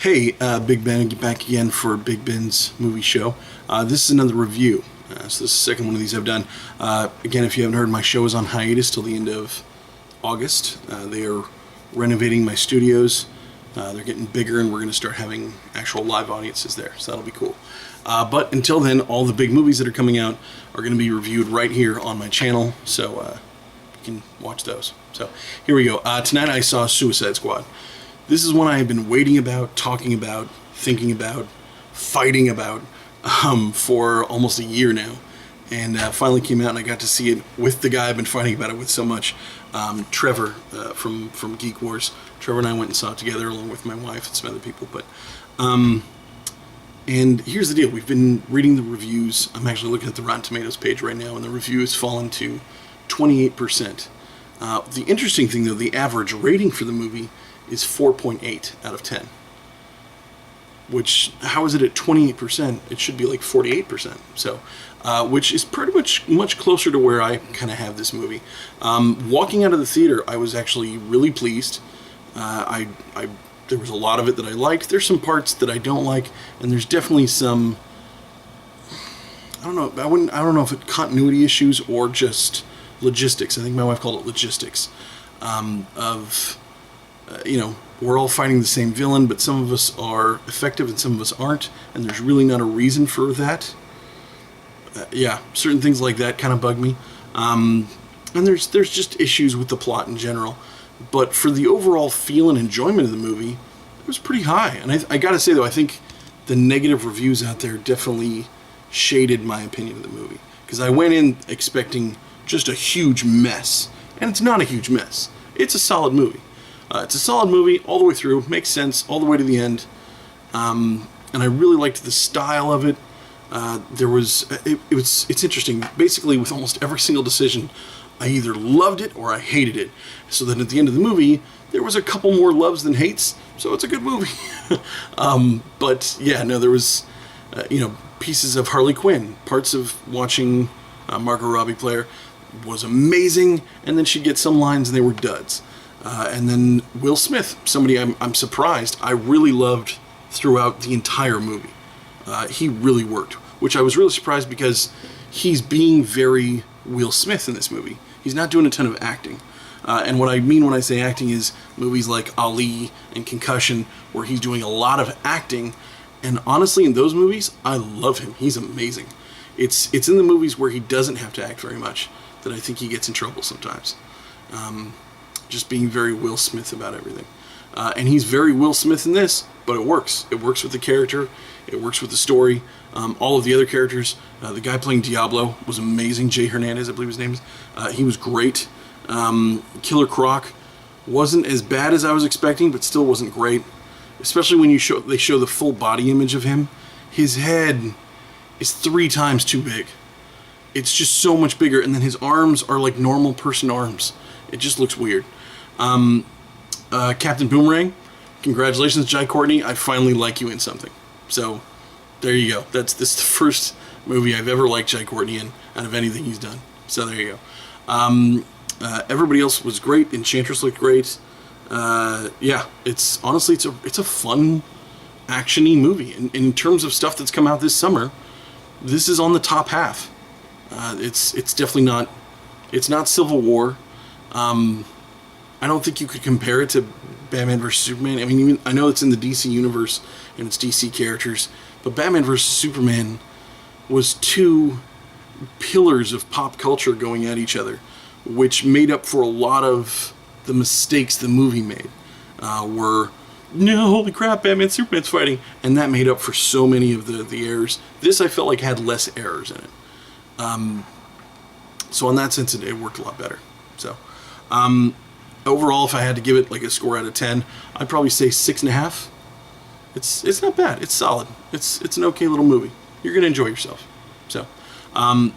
Hey, Big Ben, back again for Big Ben's movie show. This is another review. So this is the second one of these I've done. Again, if you haven't heard, my show is on hiatus till the end of August. They are renovating my studios. They're getting bigger, and we're going to start having actual live audiences there, so that'll be cool. But until then, all the big movies that are coming out are going to be reviewed right here on my channel, so you can watch those. So here we go. Tonight I saw Suicide Squad. This is one I have been waiting about, talking about, thinking about, fighting about for almost a year now. And finally came out and I got to see it with the guy I've been fighting about it with so much, Trevor from Geek Wars. Trevor and I went and saw it together along with my wife and some other people. But and here's the deal. We've been reading the reviews. I'm actually looking at the Rotten Tomatoes page right now, and the review has fallen to 28%. The interesting thing, though, the average rating for the movie is 4.8 out of 10. Which, how is it at 28%? It should be like 48%. So, which is pretty much closer to where I kind of have this movie. Walking out of the theater, I was actually really pleased. There was a lot of it that I liked. There's some parts that I don't like, and there's definitely some, I don't know. I don't know if it's continuity issues or just logistics. I think my wife called it logistics. You know, we're all fighting the same villain, but some of us are effective and some of us aren't, and there's really not a reason for that. Yeah, certain things like that kind of bug me. And there's just issues with the plot in general. But for the overall feel and enjoyment of the movie, it was pretty high. And I gotta say, though, I think the negative reviews out there definitely shaded my opinion of the movie. Because I went in expecting just a huge mess. And it's not a huge mess. It's a solid movie. It's a solid movie all the way through, makes sense all the way to the end, and I really liked the style of it. It's interesting. Basically, with almost every single decision, I either loved it or I hated it. So that at the end of the movie, there was a couple more loves than hates. So it's a good movie. But yeah, no, there was pieces of Harley Quinn, parts of watching Margot Robbie play her was amazing, and then she'd get some lines and they were duds. And then Will Smith, somebody I'm surprised I really loved throughout the entire movie. He really worked, which I was really surprised because he's being very Will Smith in this movie. He's not doing a ton of acting. And what I mean when I say acting is movies like Ali and Concussion, where he's doing a lot of acting. And honestly, in those movies, I love him. He's amazing. It's in the movies where he doesn't have to act very much that I think he gets in trouble sometimes. Just being very Will Smith about everything. And he's very Will Smith in this, but it works. It works with the character. It works with the story. All of the other characters. The guy playing Diablo was amazing. Jay Hernandez, I believe his name is. He was great. Killer Croc wasn't as bad as I was expecting, but still wasn't great. Especially when they show the full body image of him. His head is 3 times too big. It's just so much bigger, and then his arms are like normal person arms. It just looks weird. Captain Boomerang, congratulations, Jai Courtney. I finally like you in something. So, there you go. This is the first movie I've ever liked Jai Courtney in out of anything he's done. So there you go. Everybody else was great. Enchantress looked great. Yeah, it's a fun, action-y movie. In terms of stuff that's come out this summer, this is on the top half. It's definitely not. It's not Civil War. I don't think you could compare it to Batman vs. Superman. I mean, I know it's in the DC universe and it's DC characters, but Batman vs. Superman was 2 pillars of pop culture going at each other, which made up for a lot of the mistakes the movie made. No, holy crap, Batman Superman's fighting, and that made up for so many of the errors. This, I felt like, had less errors in it. So in that sense, it worked a lot better. So, overall, if I had to give it like a score out of 10, I'd probably say 6.5. It's not bad. It's solid. It's an okay little movie. You're gonna enjoy yourself. So,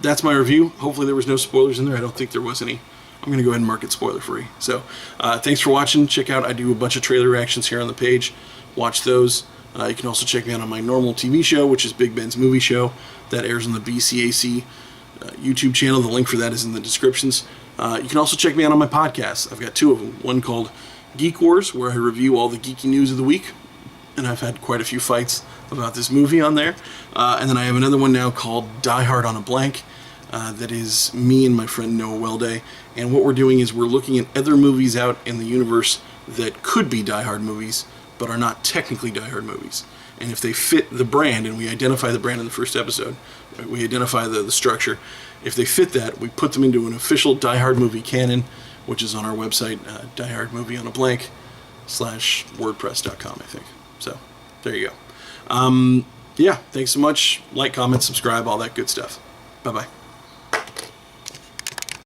that's my review. Hopefully there was no spoilers in there. I don't think there was any. I'm gonna go ahead and mark it spoiler free. So, thanks for watching. Check out, I do a bunch of trailer reactions here on the page. Watch those. You can also check me out on my normal TV show, which is Big Ben's Movie Show. That airs on the BCAC YouTube channel. The link for that is in the descriptions. You can also check me out on my podcasts. I've got 2 of them. One called Geek Wars, where I review all the geeky news of the week. and I've had quite a few fights about this movie on there. And then I have another one now called Die Hard on a Blank. That is me and my friend Noah Welday. And what we're doing is we're looking at other movies out in the universe that could be Die Hard movies, but are not technically Die Hard movies. And if they fit the brand, and we identify the brand in the first episode, we identify the structure, if they fit that, we put them into an official Die Hard movie canon, which is on our website, diehardmovieonablank.wordpress.com, I think. So, there you go. Yeah, thanks so much. Like, comment, subscribe, all that good stuff. Bye-bye.